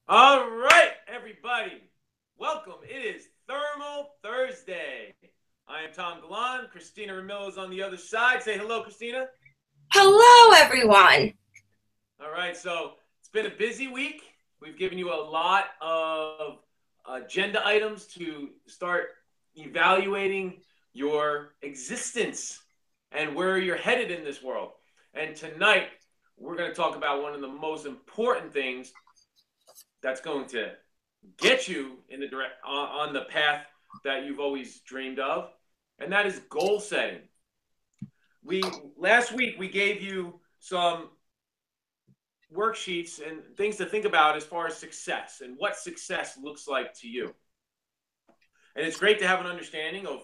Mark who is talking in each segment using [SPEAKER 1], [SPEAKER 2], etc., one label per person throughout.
[SPEAKER 1] All right, everybody. Welcome. It is Thermal Thursday. I am Tom Galan. Cristina Ramillo is on the other side. Say hello, Cristina.
[SPEAKER 2] Hello, everyone.
[SPEAKER 1] All right, so it's been a busy week. We've given you a lot of agenda items to start evaluating your existence and where you're headed in this world. And tonight, we're going to talk about one of the most important things that's going to get you in the direct on the path that you've always dreamed of, and that is goal setting. We last week we gave you some worksheets and things to think about as far as success and what success looks like to you. And it's great to have an understanding of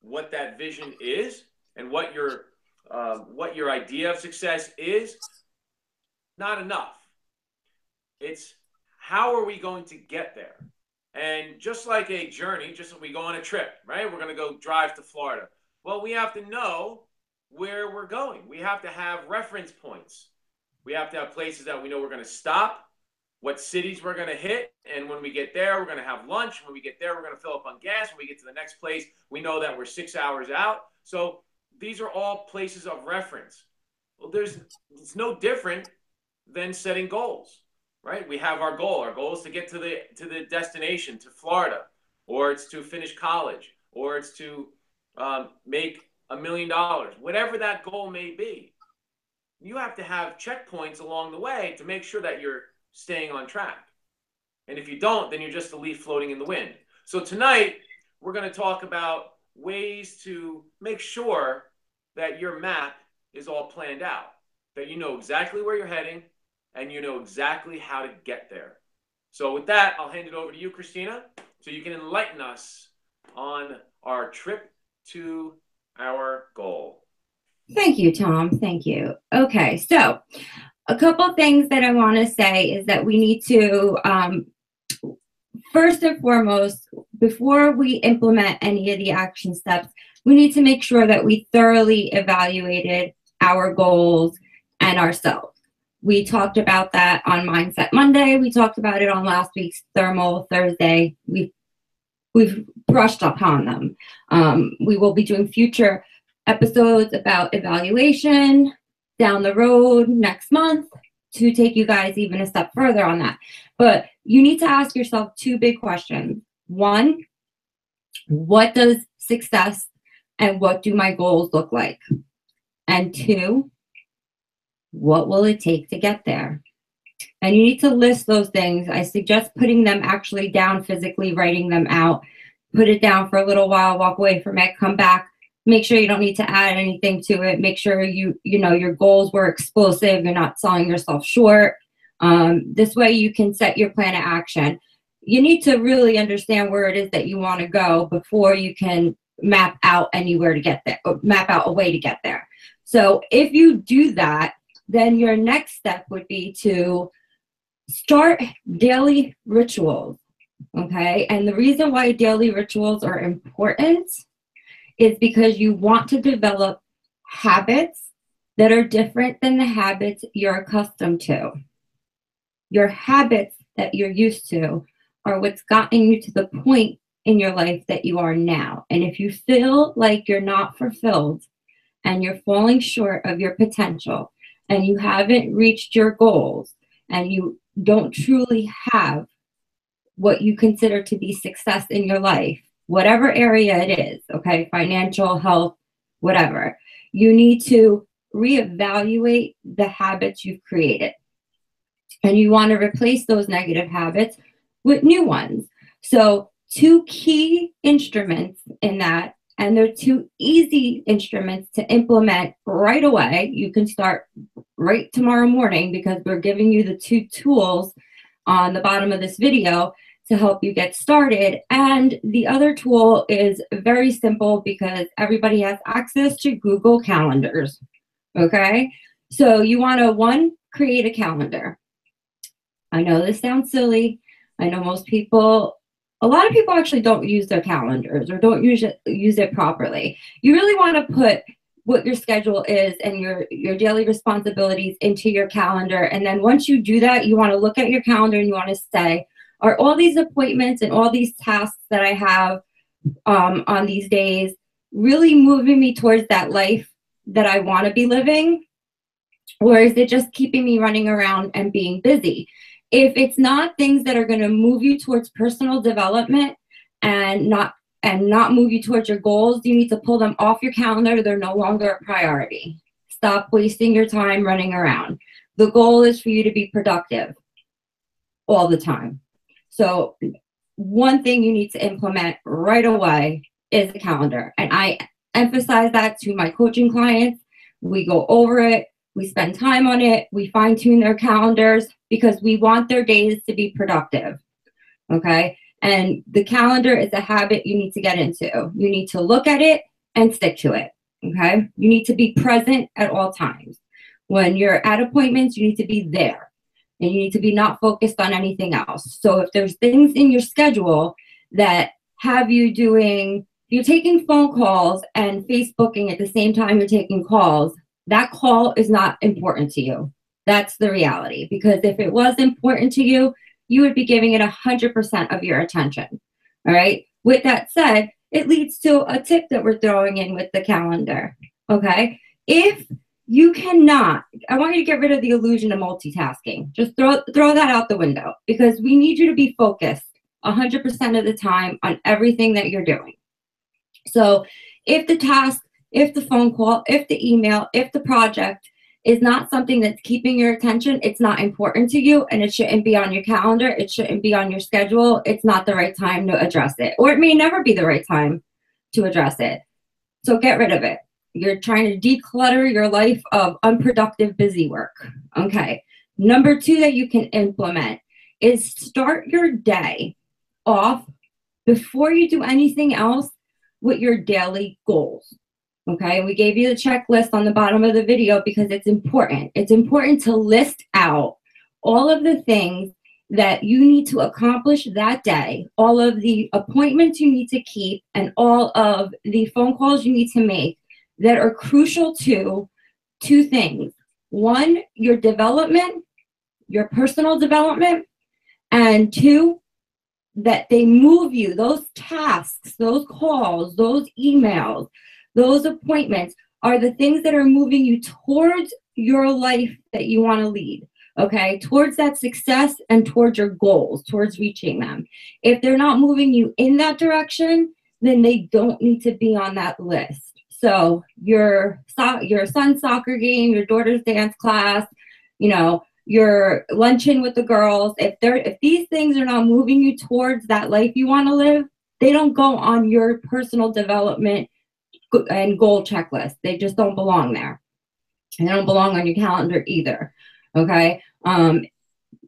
[SPEAKER 1] what that vision is and what your idea of success is. Not enough. It's how are we going to get there? And just like a journey, just like we go on a trip, right? We're going to go drive to Florida. Well, we have to know where we're going. We have to have reference points. We have to have places that we know we're going to stop, what cities we're going to hit. And when we get there, we're going to have lunch. When we get there, we're going to fill up on gas. When we get to the next place, we know that we're 6 hours out. So these are all places of reference. Well, it's no different than setting goals, right? We have our goal. Our goal is to get to the destination, to Florida, or it's to finish college, or it's to make $1 million. Whatever that goal may be, you have to have checkpoints along the way to make sure that you're staying on track. And if you don't, then you're just a leaf floating in the wind. So tonight, we're going to talk about ways to make sure that your map is all planned out, that you know exactly where you're heading, and you know exactly how to get there. So with that, I'll hand it over to you, Cristina, so you can enlighten us on our trip to our goal.
[SPEAKER 2] Thank you, Tom. Thank you. Okay, so a couple things that I want to say is that we need to, first and foremost, before we implement any of the action steps, we need to make sure that we thoroughly evaluated our goals and ourselves. We talked about that on Mindset Monday. We talked about it on last week's Thermal Thursday. We've brushed upon them. We will be doing future episodes about evaluation down the road next month to take you guys even a step further on that. But you need to ask yourself two big questions. One, what does success and what do my goals look like? And two, what will it take to get there? And you need to list those things. I suggest putting them actually down physically, writing them out. Put it down for a little while, walk away from it, come back. Make sure you don't need to add anything to it. Make sure you know your goals were explosive. You're not selling yourself short. This way you can set your plan of action. You need to really understand where it is that you want to go before you can map out anywhere to get there, or map out a way to get there. So if you do that, then your next step would be to start daily rituals, okay? And the reason why daily rituals are important is because you want to develop habits that are different than the habits you're accustomed to. Your habits that you're used to are what's gotten you to the point in your life that you are now. And if you feel like you're not fulfilled and you're falling short of your potential, and you haven't reached your goals, and you don't truly have what you consider to be success in your life, whatever area it is, okay, financial, health, whatever, you need to reevaluate the habits you've created. And you want to replace those negative habits with new ones. So two key instruments in that, and they're two easy instruments to implement right away. You can start right tomorrow morning because we're giving you the two tools on the bottom of this video to help you get started. And the other tool is very simple because everybody has access to Google Calendars, okay? So you want to, one, create a calendar. I know this sounds silly. I know a lot of people actually don't use their calendars or don't use it properly. You really want to put what your schedule is and your daily responsibilities into your calendar. And then once you do that, you want to look at your calendar and you want to say, are all these appointments and all these tasks that I have on these days really moving me towards that life that I want to be living? Or is it just keeping me running around and being busy? If it's not things that are going to move you towards personal development and not move you towards your goals, you need to pull them off your calendar. They're no longer a priority. Stop wasting your time running around. The goal is for you to be productive all the time. So one thing you need to implement right away is a calendar. And I emphasize that to my coaching clients. We go over it. We spend time on it. We fine tune their calendars because we want their days to be productive. Okay. And the calendar is a habit you need to get into. You need to look at it and stick to it. Okay. You need to be present at all times. When you're at appointments, you need to be there and you need to be not focused on anything else. So if there's things in your schedule that have you doing, you're taking phone calls and Facebooking at the same time you're taking calls, that call is not important to you. That's the reality. Because if it was important to you, you would be giving it 100% of your attention. All right. With that said, it leads to a tip that we're throwing in with the calendar. Okay. If you cannot, I want you to get rid of the illusion of multitasking. Just throw that out the window because we need you to be focused 100% of the time on everything that you're doing. So if the task, if the phone call, if the email, if the project is not something that's keeping your attention, it's not important to you and it shouldn't be on your calendar, it shouldn't be on your schedule, it's not the right time to address it. Or it may never be the right time to address it. So get rid of it. You're trying to declutter your life of unproductive busy work. Okay. Number 2 that you can implement is start your day off before you do anything else with your daily goals. Okay, we gave you the checklist on the bottom of the video because it's important. It's important to list out all of the things that you need to accomplish that day, all of the appointments you need to keep, and all of the phone calls you need to make that are crucial to 2 things. 1, your development, your personal development, and 2, that they move you, those tasks, those calls, those emails, those appointments are the things that are moving you towards your life that you want to lead, okay? Towards that success and towards your goals, towards reaching them. If they're not moving you in that direction, then they don't need to be on that list. So your son's soccer game, your daughter's dance class, your luncheon with the girls, if these things are not moving you towards that life you want to live, they don't go on your personal development and goal checklist. They just don't belong there. And they don't belong on your calendar either. Okay.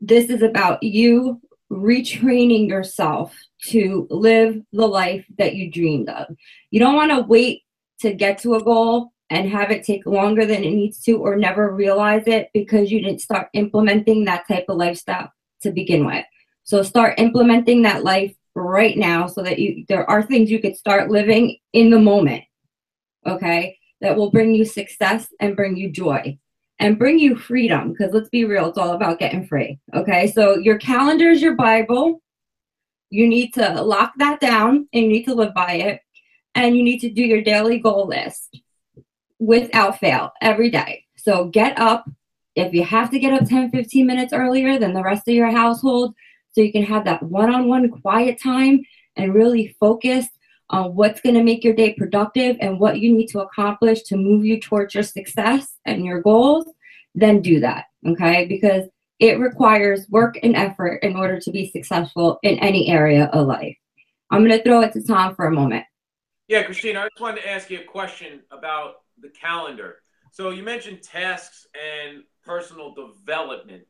[SPEAKER 2] This is about you retraining yourself to live the life that you dreamed of. You don't want to wait to get to a goal and have it take longer than it needs to or never realize it because you didn't start implementing that type of lifestyle to begin with. So start implementing that life right now so that there are things you could start living in the moment. Okay, that will bring you success and bring you joy and bring you freedom, because let's be real, it's all about getting free. Okay, so your calendar is your Bible. You need to lock that down and you need to live by it, and you need to do your daily goal list without fail every day. So get up. If you have to get up 10-15 minutes earlier than the rest of your household so you can have that one-on-one quiet time and really focus on what's going to make your day productive and what you need to accomplish to move you towards your success and your goals, then do that, okay? Because it requires work and effort in order to be successful in any area of life. I'm going to throw it to Tom for a moment.
[SPEAKER 1] Yeah, Cristina, I just wanted to ask you a question about the calendar. So you mentioned tasks and personal development.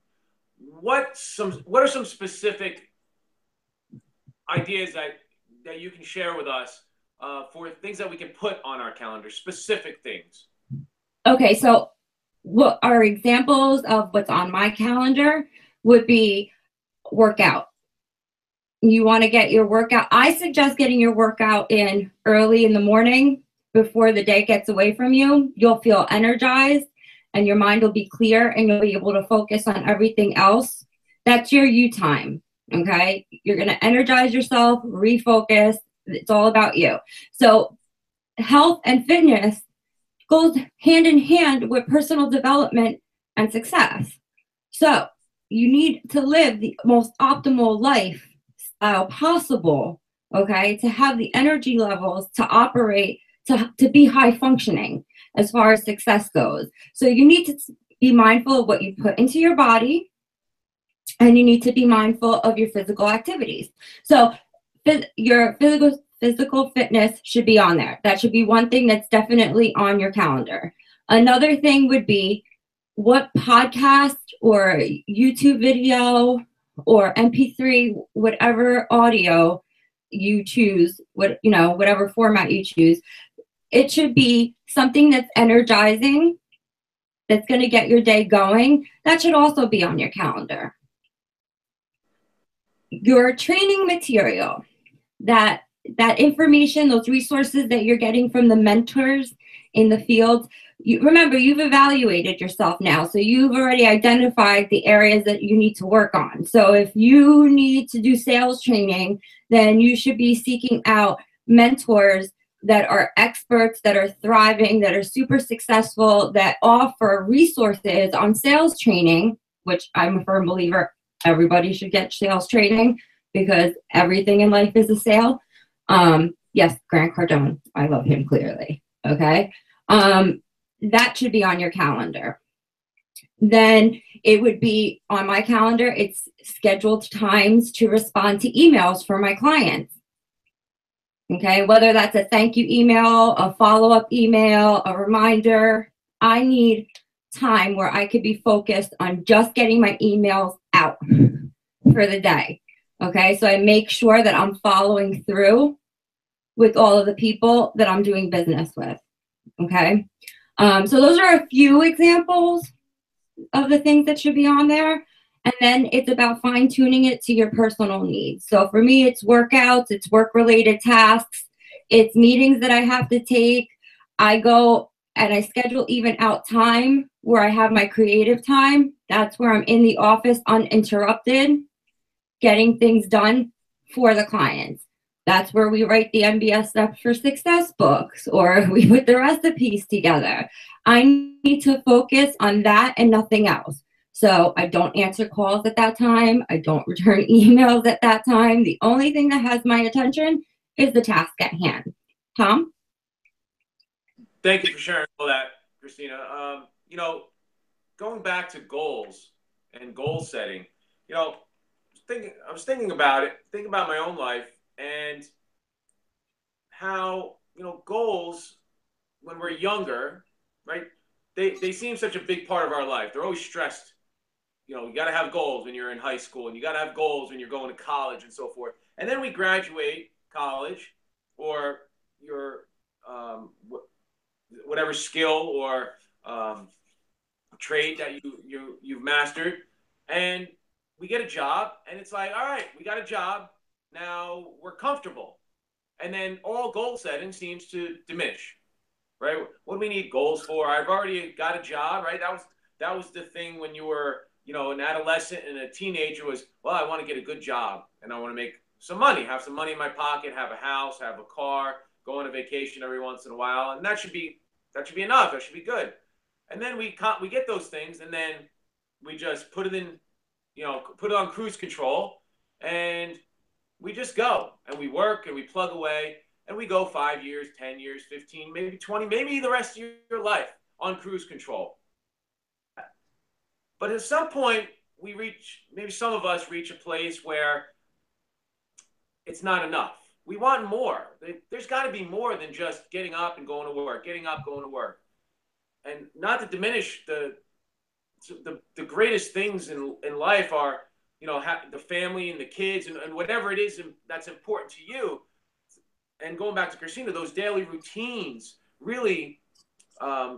[SPEAKER 1] What are some specific ideas that you can share with us for things that we can put on our calendar, specific things?
[SPEAKER 2] Okay, so what are examples of what's on my calendar would be workout. You want to get your workout. I suggest getting your workout in early in the morning before the day gets away from you, you'll feel energized and your mind will be clear and you'll be able to focus on everything else. That's your you time. Okay. You're going to energize yourself, refocus. It's all about you. So health and fitness goes hand in hand with personal development and success. So you need to live the most optimal lifestyle possible, okay, to have the energy levels to operate, to be high functioning as far as success goes. So you need to be mindful of what you put into your body, and you need to be mindful of your physical activities. So your physical fitness should be on there. That should be one thing that's definitely on your calendar. Another thing would be what podcast or YouTube video or MP3, whatever audio you choose, whatever format you choose, it should be something that's energizing, that's going to get your day going. That should also be on your calendar. Your training material, that information, those resources that you're getting from the mentors in the field, remember, you've evaluated yourself now. So you've already identified the areas that you need to work on. So if you need to do sales training, then you should be seeking out mentors that are experts, that are thriving, that are super successful, that offer resources on sales training, which I'm a firm believer, everybody should get sales training because everything in life is a sale. Yes, Grant Cardone, I love him clearly. Okay. That should be on your calendar. Then it would be on my calendar. It's scheduled times to respond to emails for my clients. Okay. Whether that's a thank you email, a follow-up email, a reminder, I need time where I could be focused on just getting my emails out for the day. Okay. So I make sure that I'm following through with all of the people that I'm doing business with. Okay. So those are a few examples of the things that should be on there. And then it's about fine tuning it to your personal needs. So for me, it's workouts, it's work-related tasks, it's meetings that I have to take. I go and I schedule even out time where I have my creative time. That's where I'm in the office uninterrupted, getting things done for the clients. That's where we write the MBS Steps for Success books, or we put the recipes together. I need to focus on that and nothing else. So I don't answer calls at that time. I don't return emails at that time. The only thing that has my attention is the task at hand. Tom?
[SPEAKER 1] Thank you for sharing all that, Christina. Going back to goals and goal setting, I was thinking about it, thinking about my own life and how, goals when we're younger, right? They seem such a big part of our life. They're always stressed. You got to have goals when you're in high school, and you got to have goals when you're going to college and so forth. And then we graduate college, or your whatever skill or trade that you've mastered, and we get a job, and it's like, all right, we got a job. Now we're comfortable. And then all goal setting seems to diminish, right? What do we need goals for? I've already got a job, right? That was the thing when you were, an adolescent and a teenager was, well, I want to get a good job and I want to make some money, have some money in my pocket, have a house, have a car, go on a vacation every once in a while. And that should be enough. That should be good. And then we get those things, and then we just put it in, put it on cruise control, and we just go and we work and we plug away and we go 5 years, 10 years, 15, maybe 20, maybe the rest of your life on cruise control. But at some point maybe some of us reach a place where it's not enough. We want more. There's got to be more than just getting up and going to work, getting up, going to work. And not to diminish the greatest things in life are, the family and the kids and whatever it is that's important to you. And going back to Cristina, those daily routines really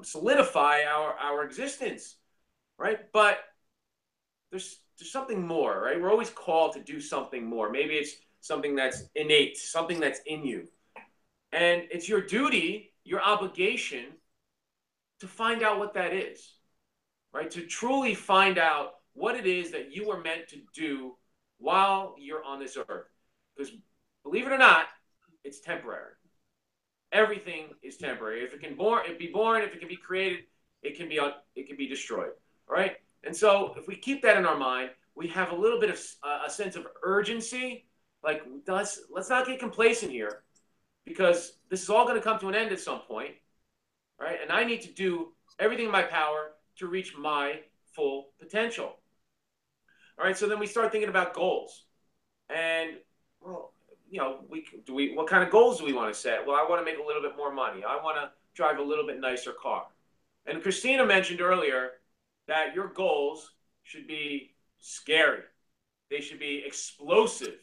[SPEAKER 1] solidify our existence, right? But there's something more, right? We're always called to do something more. Maybe it's something that's innate, something that's in you. And it's your duty your obligation to find out what that is, right? To truly find out what it is that you were meant to do while you're on this earth. Because believe it or not, it's temporary. Everything is temporary. If it can be born, if it can be created, it can be destroyed. All right. And so if we keep that in our mind, we have a little bit of a sense of urgency. Like let's not get complacent here, because this is all going to come to an end at some point, right? And I need to do everything in my power to reach my full potential. All right. So then we start thinking about goals, and well, what kind of goals do we want to set? Well, I want to make a little bit more money. I want to drive a little bit nicer car. And Cristina mentioned earlier that your goals should be scary. They should be explosive.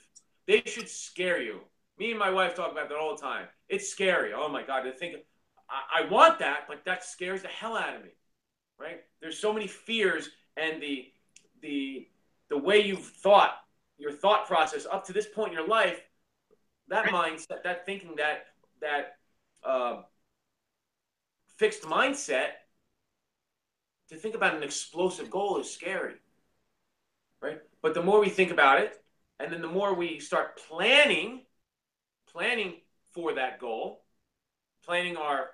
[SPEAKER 1] They should scare you. Me and my wife talk about that all the time. It's scary. Oh my God, to think I want that, but that scares the hell out of me. Right? There's so many fears, and the way you've thought, your thought process up to this point in your life, that mindset, that thinking, that fixed mindset, to think about an explosive goal is scary, right? But the more we think about it, and then the more we start planning for that goal, planning our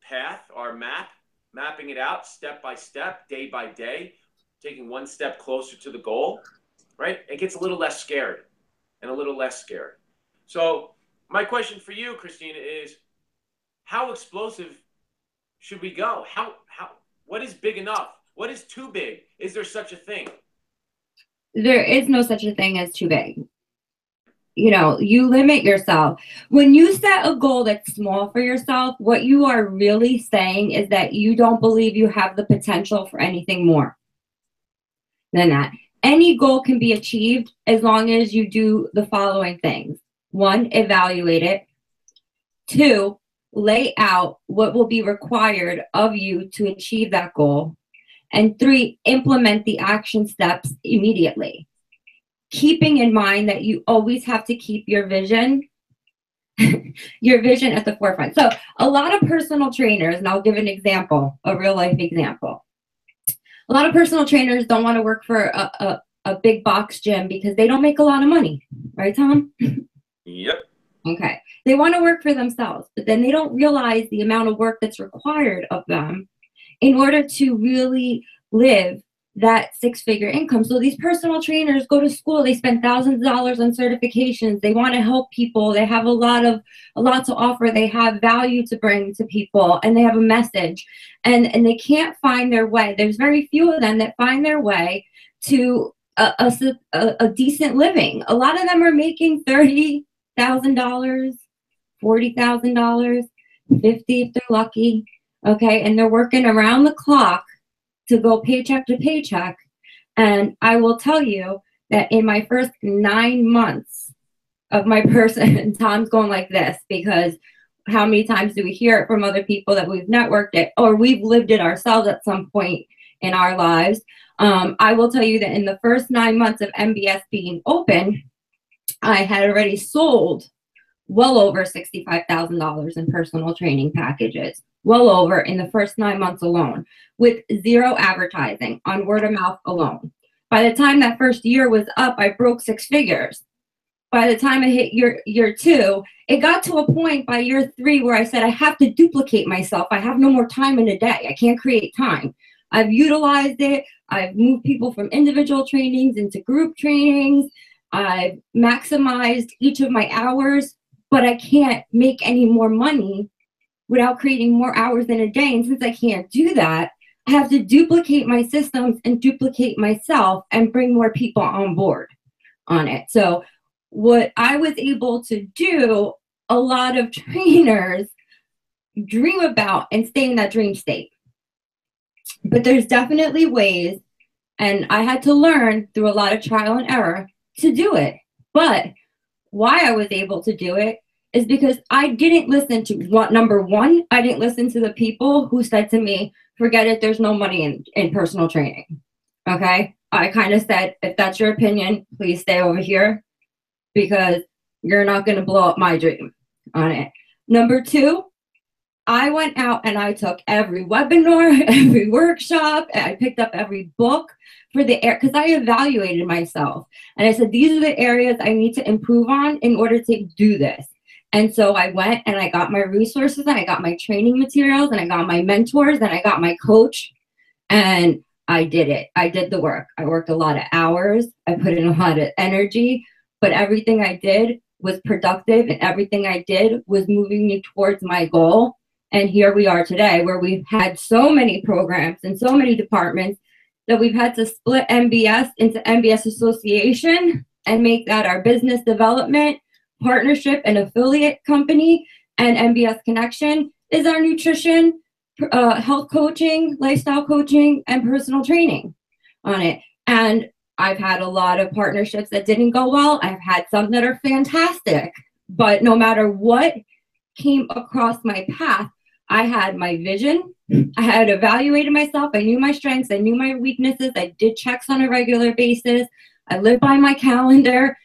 [SPEAKER 1] path, our mapping it out step by step, day by day, taking one step closer to the goal, right? It gets a little less scary and a little less scary. So my question for you, Cristina, is how explosive should we go? What is big enough? What is too big? Is there such a thing?
[SPEAKER 2] There is no such a thing as too big. You limit yourself. When you set a goal that's small for yourself, what you are really saying is that you don't believe you have the potential for anything more than that. Any goal can be achieved as long as you do the following things. 1, evaluate it. 2, lay out what will be required of you to achieve that goal. And 3, implement the action steps immediately. Keeping in mind that you always have to keep your vision at the forefront. So a lot of personal trainers, and I'll give an example, a real life example. A lot of personal trainers don't want to work for a big box gym because they don't make a lot of money. Right, Tom?
[SPEAKER 1] Yep.
[SPEAKER 2] Okay. They want to work for themselves, but then they don't realize the amount of work that's required of them in order to really live that 6-figure income. So these personal trainers go to school, they spend thousands of dollars on certifications, they want to help people, they have a lot to offer, they have value to bring to people, and they have a message, and they can't find their way. There's very few of them that find their way to a decent living. A lot of them are making $30,000, $40,000, $50,000 if they're lucky. Okay, and they're working around the clock to go paycheck to paycheck. And I will tell you that in my first 9 months of my person, Tom's going like this, because how many times do we hear it from other people that we've networked it or we've lived it ourselves at some point in our lives? I will tell you that in the first 9 months of MBS being open, I had already sold well over $65,000 in personal training packages. Well over in the first 9 months alone, with 0 advertising, on word of mouth alone. By the time that first year was up, I broke 6 figures. By the time I hit year 2, it got to a point by year 3 where I said, I have to duplicate myself. I have no more time in a day. I can't create time. I've utilized it. I've moved people from individual trainings into group trainings. I've maximized each of my hours, but I can't make any more money without creating more hours in a day. And since I can't do that, I have to duplicate my systems and duplicate myself and bring more people on board on it. So what I was able to do, a lot of trainers dream about and stay in that dream state. But there's definitely ways, and I had to learn through a lot of trial and error to do it. But why I was able to do it is because I didn't listen to number one, I didn't listen to the people who said to me, forget it, there's no money in personal training. Okay. I kind of said, if that's your opinion, please stay over here because you're not going to blow up my dream on it. Number 2, I went out and I took every webinar, every workshop, I picked up every book for the air because I evaluated myself. And I said, these are the areas I need to improve on in order to do this. And so I went and I got my resources and I got my training materials and I got my mentors and I got my coach and I did it. I did the work. I worked a lot of hours. I put in a lot of energy, but everything I did was productive and everything I did was moving me towards my goal. And here we are today, where we've had so many programs and so many departments that we've had to split MBS into MBS Association and make that our business development, partnership, and affiliate company. And MBS Connection is our nutrition, health coaching, lifestyle coaching, and personal training on it. And I've had a lot of partnerships that didn't go well. I've had some that are fantastic. But no matter what came across my path, I had my vision. I had evaluated myself. I knew my strengths. I knew my weaknesses. I did checks on a regular basis. I live by my calendar.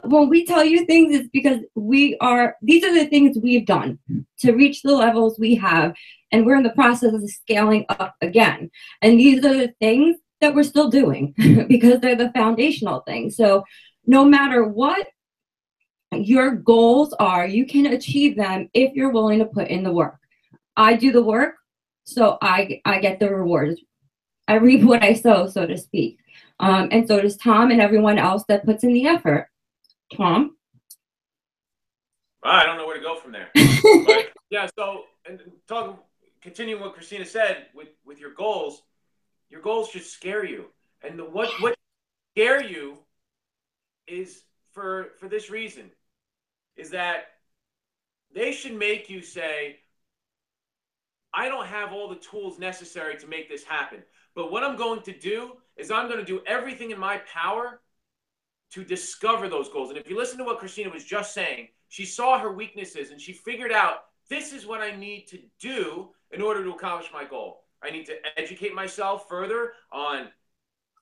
[SPEAKER 2] When we tell you things, it's because these are the things we've done to reach the levels we have. And we're in the process of scaling up again. And these are the things that we're still doing because they're the foundational things. So no matter what your goals are, you can achieve them if you're willing to put in the work. I do the work, so I get the rewards. I reap what I sow, so to speak. And so does Tom and everyone else that puts in the effort. Tom?
[SPEAKER 1] I don't know where to go from there. But yeah, so continuing what Cristina said with your goals should scare you. And what scare you is for this reason, is that they should make you say, I don't have all the tools necessary to make this happen. But what I'm going to do is I'm going to do everything in my power to discover those goals. And if you listen to what Cristina was just saying, she saw her weaknesses and she figured out, this is what I need to do in order to accomplish my goal. I need to educate myself further on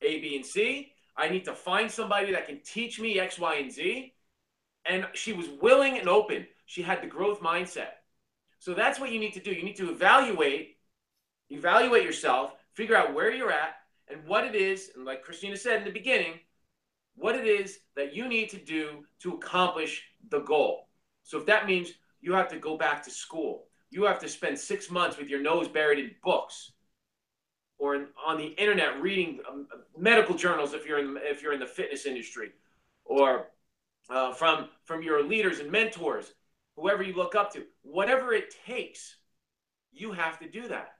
[SPEAKER 1] A, B, and C. I need to find somebody that can teach me X, Y, and Z. And she was willing and open. She had the growth mindset. So that's what you need to do. You need to evaluate yourself, figure out where you're at and what it is, and like Cristina said in the beginning, what it is that you need to do to accomplish the goal. So if that means you have to go back to school, you have to spend 6 months with your nose buried in books or on the internet reading medical journals if you're in the fitness industry, or from your leaders and mentors, whoever you look up to, whatever it takes, you have to do that,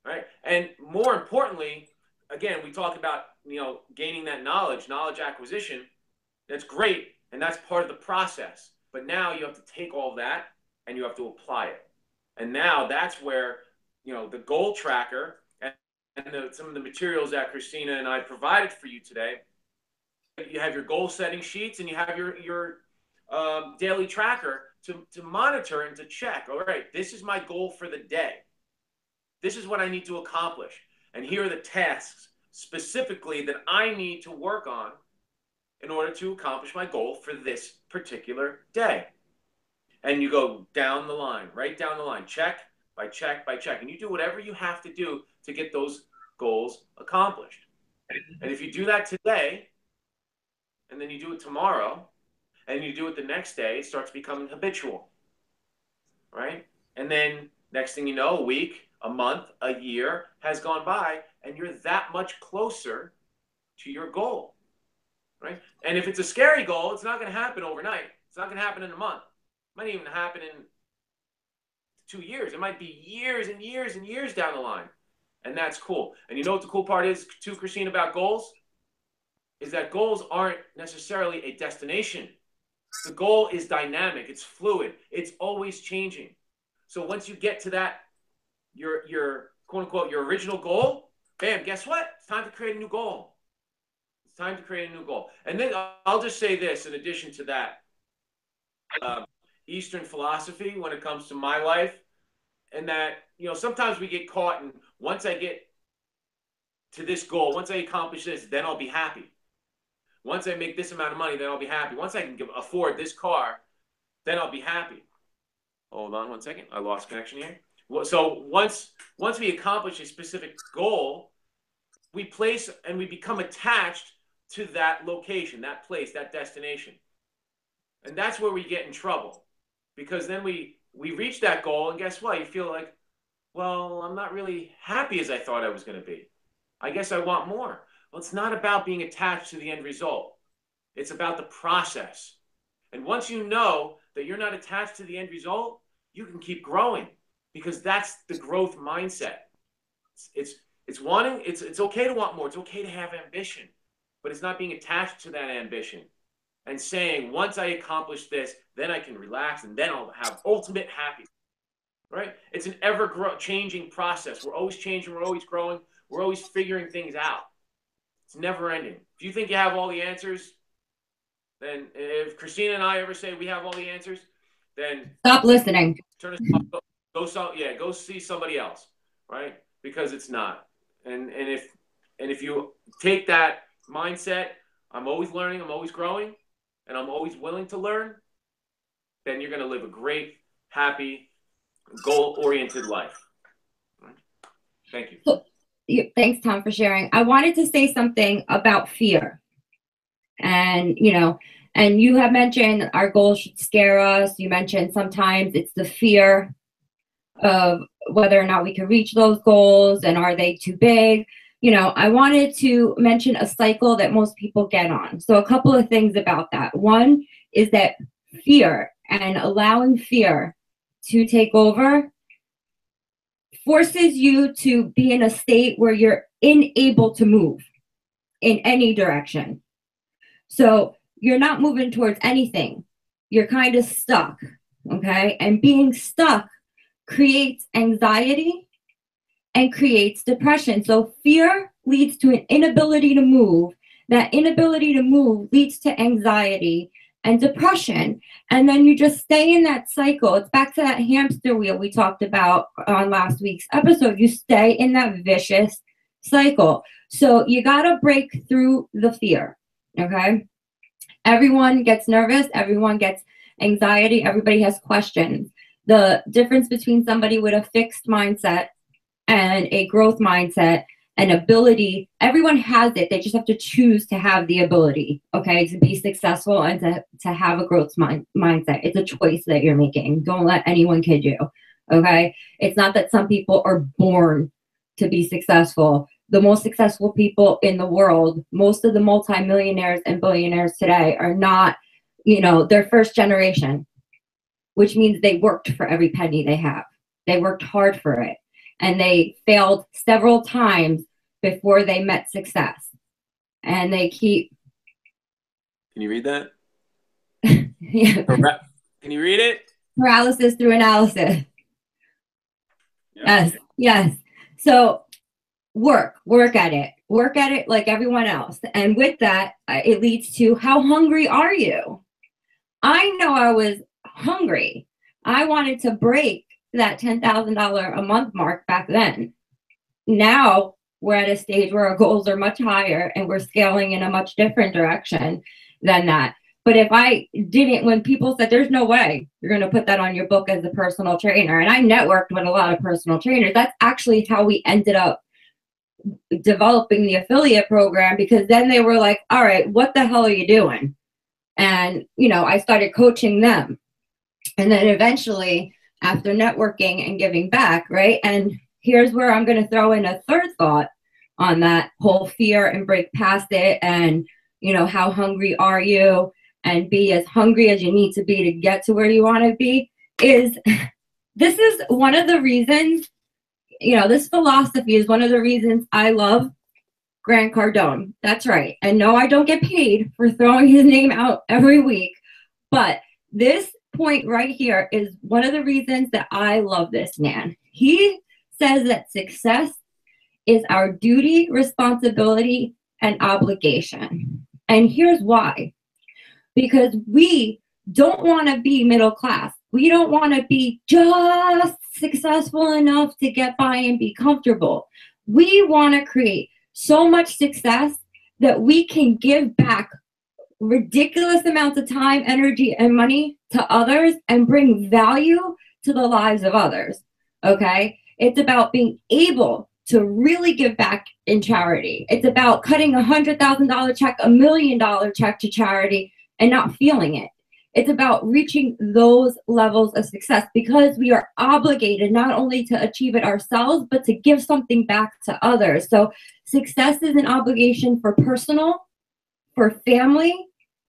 [SPEAKER 1] right? And more importantly, again, we talk about, gaining that knowledge acquisition. That's great, and that's part of the process. But now you have to take all that and you have to apply it. And now that's where, the goal tracker and some of the materials that Cristina and I provided for you today, you have your goal setting sheets and you have your daily tracker to monitor and to check. All right, this is my goal for the day. This is what I need to accomplish. And here are the tasks specifically that I need to work on in order to accomplish my goal for this particular day. And you go down the line, right down the line, check by check by check. And you do whatever you have to do to get those goals accomplished. And if you do that today, and then you do it tomorrow, and you do it the next day, it starts becoming habitual, right? And then next thing you know, a week, a month, a year has gone by, and you're that much closer to your goal, right? And if it's a scary goal, it's not going to happen overnight. It's not going to happen in a month. It might even happen in 2 years. It might be years and years and years down the line. And that's cool. And you know what the cool part is, too, Cristina, about goals? Is that goals aren't necessarily a destination. The goal is dynamic. It's fluid. It's always changing. So once you get to that, your quote unquote, your original goal, bam, guess what? It's time to create a new goal. It's time to create a new goal. And then I'll just say this in addition to that, Eastern philosophy when it comes to my life, and that, sometimes we get caught in, once I get to this goal, once I accomplish this, then I'll be happy. Once I make this amount of money, then I'll be happy. Once I can afford this car, then I'll be happy. Hold on one second. I lost connection here. So once we accomplish a specific goal, we place and we become attached to that location, that place, that destination. And that's where we get in trouble, because then we reach that goal, and guess what? You feel like, well, I'm not really happy as I thought I was going to be. I guess I want more. Well, it's not about being attached to the end result. It's about the process. And once you know that you're not attached to the end result, you can keep growing, because that's the growth mindset. It's wanting, it's okay to want more. It's okay to have ambition, but it's not being attached to that ambition and saying, once I accomplish this, then I can relax and then I'll have ultimate happiness, right? It's an changing process. We're always changing. We're always growing. We're always figuring things out. It's never ending. If you think you have all the answers, then if Cristina and I ever say we have all the answers, then
[SPEAKER 2] stop listening.
[SPEAKER 1] Turn us off. Go see somebody else, right? Because it's not. And if you take that mindset, I'm always learning, I'm always growing, and I'm always willing to learn, then you're going to live a great, happy, goal-oriented life. Right? Thank you.
[SPEAKER 2] Thanks, Tom, for sharing. I wanted to say something about fear. And, and you have mentioned our goals should scare us. You mentioned sometimes it's the fear of whether or not we can reach those goals, and are they too big? I wanted to mention a cycle that most people get on. So a couple of things about that. One is that fear, and allowing fear to take over, forces you to be in a state where you're unable to move in any direction. So you're not moving towards anything. You're kind of stuck, okay? And being stuck creates anxiety and creates depression. So fear leads to an inability to move. That inability to move leads to anxiety and depression. And then you just stay in that cycle. It's back to that hamster wheel we talked about on last week's episode. You stay in that vicious cycle. So you got to break through the fear, okay? Everyone gets nervous. Everyone gets anxiety. Everybody has questions. The difference between somebody with a fixed mindset and a growth mindset and ability, everyone has it. They just have to choose to have the ability, okay, to be successful and to have a growth mindset. It's a choice that you're making. Don't let anyone kid you, okay? It's not that some people are born to be successful. The most successful people in the world, most of the multimillionaires and billionaires today are not, they're first generation, which means they worked for every penny they have. They worked hard for it. And they failed several times before they met success. And they keep.
[SPEAKER 1] Can you read that?
[SPEAKER 2] Yeah.
[SPEAKER 1] Can you read it?
[SPEAKER 2] Paralysis through analysis. Yeah. Yes. So work at it like everyone else. And with that, it leads to, how hungry are you? I know I was hungry. I wanted to break that $10,000 a month mark back then. Now we're at a stage where our goals are much higher and we're scaling in a much different direction than that. But if I didn't, when people said, there's no way you're going to put that on your book as a personal trainer, and I networked with a lot of personal trainers, that's actually how we ended up developing the affiliate program, because then they were like, all right, what the hell are you doing? And, I started coaching them. And then eventually, after networking and giving back, right? And here's where I'm going to throw in a third thought on that whole fear and break past it. And, how hungry are you? And be as hungry as you need to be to get to where you want to be. This is one of the reasons, this philosophy is one of the reasons I love Grant Cardone. That's right. And no, I don't get paid for throwing his name out every week. But this point right here is one of the reasons that I love this man. He says that success is our duty, responsibility, and obligation. And here's why. Because we don't want to be middle class. We don't want to be just successful enough to get by and be comfortable. We want to create so much success that we can give back ridiculous amounts of time, energy, and money to others and bring value to the lives of others. Okay. It's about being able to really give back in charity. It's about cutting $100,000 check, $1,000,000 check to charity and not feeling it. It's about reaching those levels of success because we are obligated not only to achieve it ourselves, but to give something back to others. So success is an obligation for personal, for family,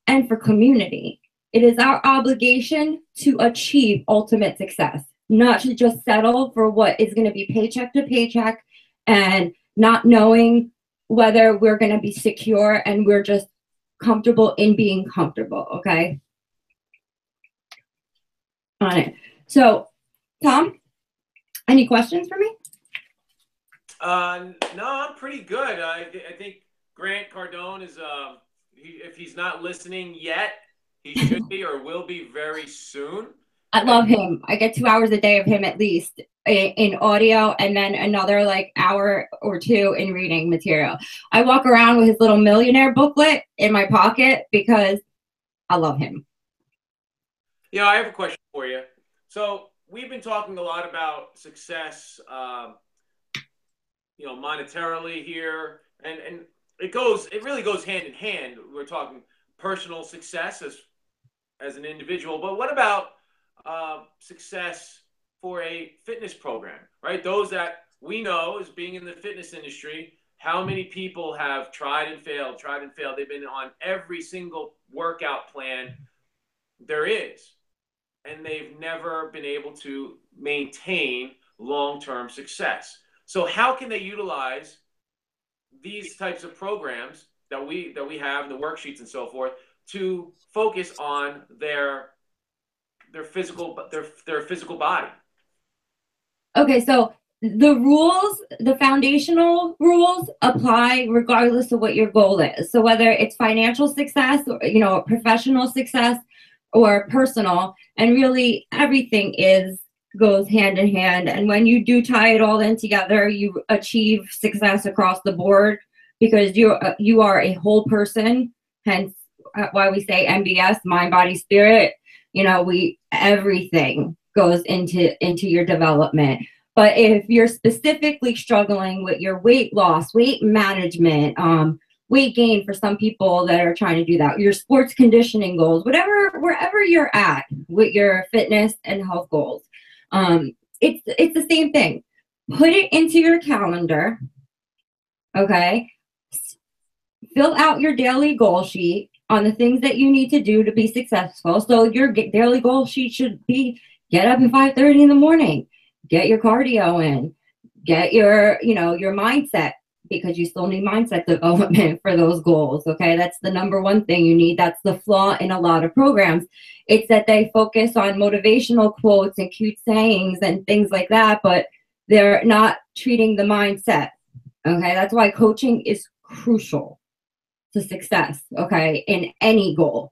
[SPEAKER 2] and for community. It is our obligation to achieve ultimate success, not to just settle for what is going to be paycheck to paycheck and not knowing whether we're going to be secure and we're just comfortable in being comfortable. Okay. On it. So, Tom, any questions for me?
[SPEAKER 1] No, I'm pretty good. I think Grant Cardone is, if he's not listening yet, he should be or will be very soon.
[SPEAKER 2] I love him. I get 2 hours a day of him at least in audio, and then another like hour or two in reading material. I walk around with his little millionaire booklet in my pocket because I love him.
[SPEAKER 1] Yeah, I have a question for you. So we've been talking a lot about success, monetarily here, and it really goes hand in hand. We're talking personal success as an individual, but what about success for a fitness program, right? Those that we know as being in the fitness industry, how many people have tried and failed. They've been on every single workout plan there is, and they've never been able to maintain long-term success. So how can they utilize these types of programs that we have, the worksheets and so forth, to focus on their physical body?
[SPEAKER 2] Okay, so the foundational rules apply regardless of what your goal is. So whether it's financial success or, professional success or personal, and really everything goes hand in hand. And when you do tie it all in together, you achieve success across the board because you are a whole person, hence why we say MBS, mind, body, spirit. Everything goes into your development. But if you're specifically struggling with your weight loss, weight management, weight gain for some people that are trying to do that, your sports conditioning goals, wherever you're at with your fitness and health goals, it's the same thing. Put it into your calendar, okay? Fill out your daily goal sheet on the things that you need to do to be successful. So your daily goal sheet should be get up at 5:30 in the morning, get your cardio in, get your mindset, because you still need mindset development for those goals. Okay. That's the number one thing you need. That's the flaw in a lot of programs. It's that they focus on motivational quotes and cute sayings and things like that, but they're not treating the mindset. Okay. That's why coaching is crucial to success. Okay. In any goal,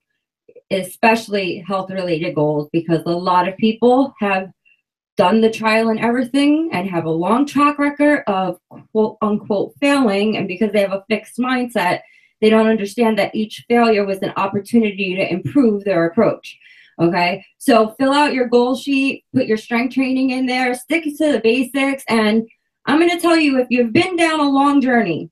[SPEAKER 2] especially health related goals, because a lot of people have done the trial and error thing and have a long track record of quote unquote failing. And because they have a fixed mindset, they don't understand that each failure was an opportunity to improve their approach. Okay. So fill out your goal sheet, put your strength training in there, stick to the basics. And I'm going to tell you, if you've been down a long journey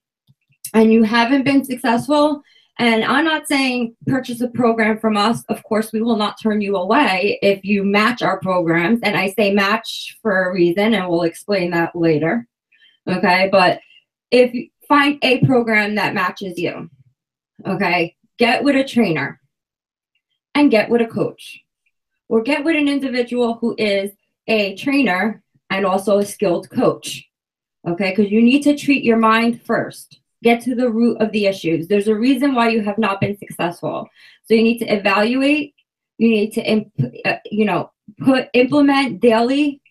[SPEAKER 2] and you haven't been successful, and I'm not saying purchase a program from us. Of course, we will not turn you away if you match our programs. And I say match for a reason, and we'll explain that later. Okay. But if you find a program that matches you, okay, get with a trainer and get with a coach, or get with an individual who is a trainer and also a skilled coach. Okay. Because you need to treat your mind first. Get to the root of the issues. There's a reason why you have not been successful. So you need to evaluate. You need to, implement daily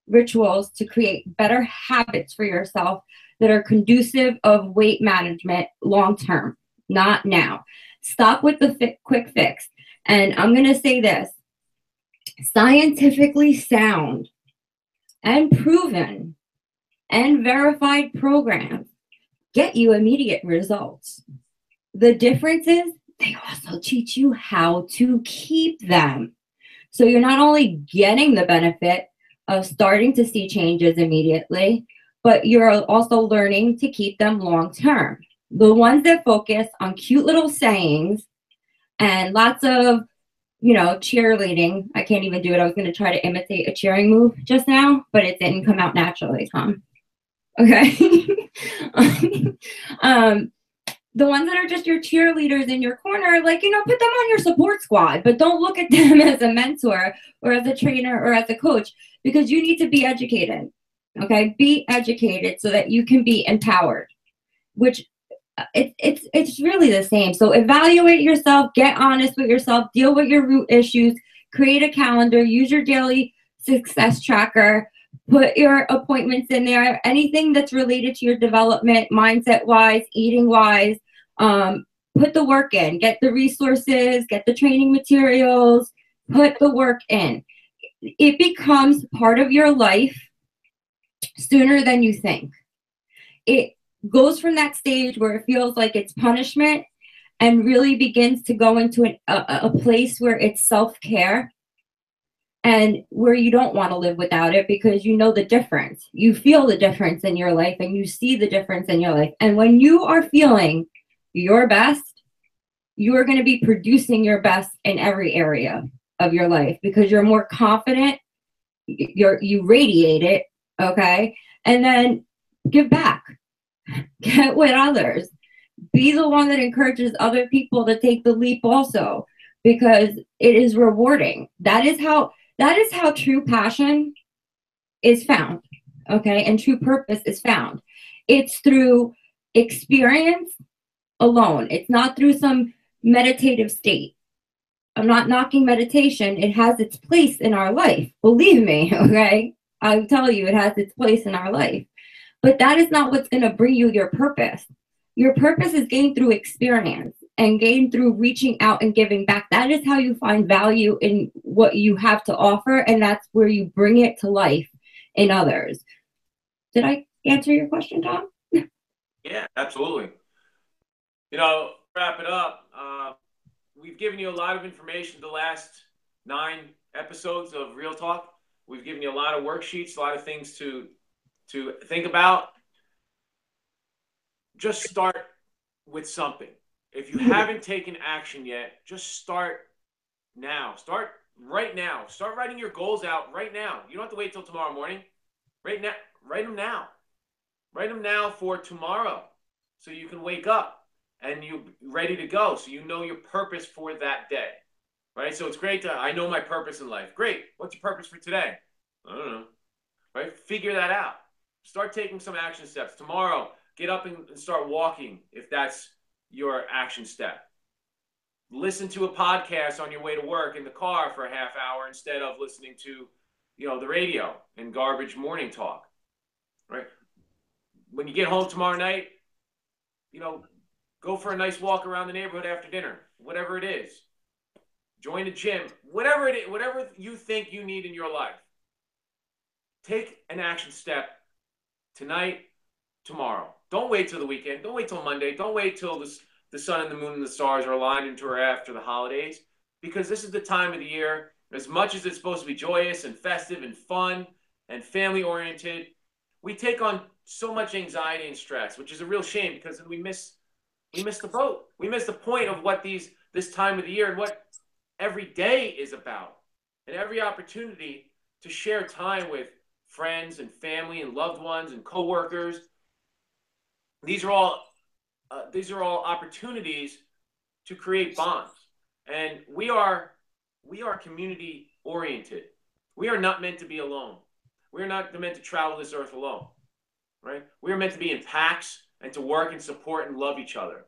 [SPEAKER 2] rituals to create better habits for yourself that are conducive of weight management long-term, not now. Stop with the quick fix. And I'm going to say this, scientifically sound and proven and verified programs get you immediate results. The difference is they also teach you how to keep them. So you're not only getting the benefit of starting to see changes immediately, but you're also learning to keep them long term. The ones that focus on cute little sayings and lots of, cheerleading. I can't even do it. I was going to try to imitate a cheering move just now, but it didn't come out naturally, Tom. Okay. The ones that are just your cheerleaders in your corner, like, put them on your support squad, but don't look at them as a mentor or as a trainer or as a coach, because you need to be educated. Okay. Be educated so that you can be empowered, which it's really the same. So evaluate yourself, get honest with yourself, deal with your root issues, create a calendar, use your daily success tracker, put your appointments in there, anything that's related to your development, mindset wise, eating wise. Put the work in, get the resources, get the training materials, put the work in. It becomes part of your life sooner than you think. It goes from that stage where it feels like it's punishment and really begins to go into a place where it's self-care and where you don't want to live without it, because you know the difference. You feel the difference in your life and you see the difference in your life. And when you are feeling your best, you are going to be producing your best in every area of your life, because you're more confident, you radiate it, okay? And then give back. Get with others. Be the one that encourages other people to take the leap also, because it is rewarding. That is how true passion is found. Okay. And true purpose is found. It's through experience alone. It's not through some meditative state. I'm not knocking meditation. It has its place in our life. Believe me. Okay. I tell you, it has its place in our life. But that is not what's going to bring you your purpose. Your purpose is gained through experience and gained through reaching out and giving back. That is how you find value in what you have to offer, and that's where you bring it to life in others. Did I answer your question, Tom?
[SPEAKER 1] Yeah, absolutely. Wrap it up. We've given you a lot of information the last 9 episodes of Real Talk. We've given you a lot of worksheets, a lot of things to think about. Just start with something. If you haven't taken action yet, just start now. Start right now. Start writing your goals out right now. You don't have to wait till tomorrow morning. Right now, write them now. Write them now for tomorrow, so you can wake up and you're ready to go, so you know your purpose for that day. Right? So it's great I know my purpose in life. Great. What's your purpose for today? I don't know. Right? Figure that out. Start taking some action steps. Tomorrow, get up and start walking if that's your action step. Listen to a podcast on your way to work in the car for a half hour instead of listening to, the radio and garbage morning talk. Right? When you get home tomorrow night, go for a nice walk around the neighborhood after dinner, whatever it is. Join a gym, whatever it is, whatever you think you need in your life. Take an action step tonight, tomorrow. Don't wait till the weekend. Don't wait till Monday. Don't wait till the sun and the moon and the stars are aligned into or after the holidays, because this is the time of the year. As much as it's supposed to be joyous and festive and fun and family-oriented, we take on so much anxiety and stress, which is a real shame, because we miss the boat. We miss the point of what this time of the year and what every day is about, and every opportunity to share time with friends and family and loved ones and coworkers. These are all opportunities to create bonds, and we are community oriented. We are not meant to be alone. We are not meant to travel this earth alone, right? We are meant to be in packs and to work and support and love each other.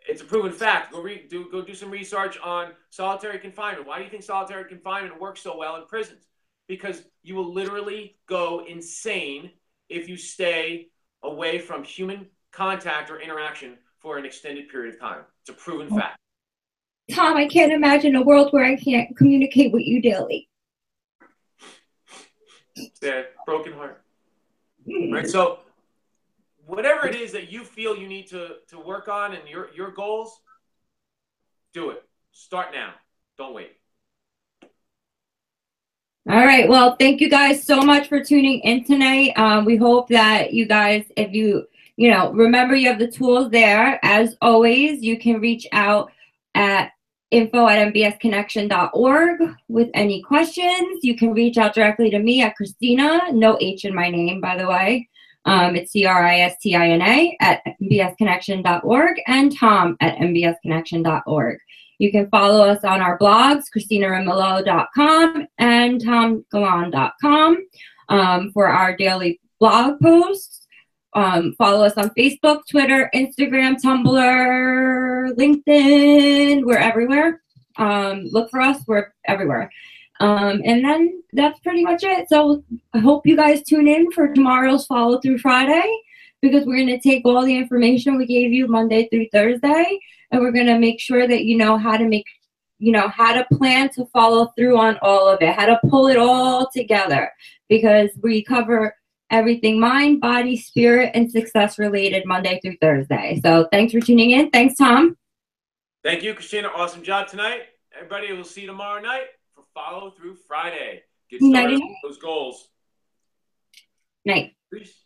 [SPEAKER 1] It's a proven fact. Go do some research on solitary confinement. Why do you think solitary confinement works so well in prisons? Because you will literally go insane if you stay away from human contact or interaction for an extended period of time. It's a proven fact.
[SPEAKER 2] Tom, I can't imagine a world where I can't communicate with you daily.
[SPEAKER 1] Sad, broken heart. Right? So whatever it is that you feel you need to work on and your goals, do it. Start now. Don't wait.
[SPEAKER 2] All right. Well, thank you guys so much for tuning in tonight. We hope that you guys, if you know, remember you have the tools there. As always, you can reach out at info@mbsconnection.org with any questions. You can reach out directly to me at Cristina, no H in my name, by the way. It's Cristina at mbsconnection.org and Tom at mbsconnection.org. You can follow us on our blogs, ChristinaRimolo.com and TomGalan.com for our daily blog posts. Follow us on Facebook, Twitter, Instagram, Tumblr, LinkedIn. We're everywhere. Look for us. We're everywhere. And then that's pretty much it. So I hope you guys tune in for tomorrow's Follow Through Friday, because we're going to take all the information we gave you Monday through Thursday, and we're going to make sure that you know how to make, you know, how to plan to follow through on all of it, how to pull it all together, because we cover everything mind, body, spirit, and success related Monday through Thursday. So thanks for tuning in. Thanks, Tom.
[SPEAKER 1] Thank you, Cristina. Awesome job tonight. Everybody, we'll see you tomorrow night for Follow Through Friday. Get started on those goals.
[SPEAKER 2] Night.
[SPEAKER 1] Peace.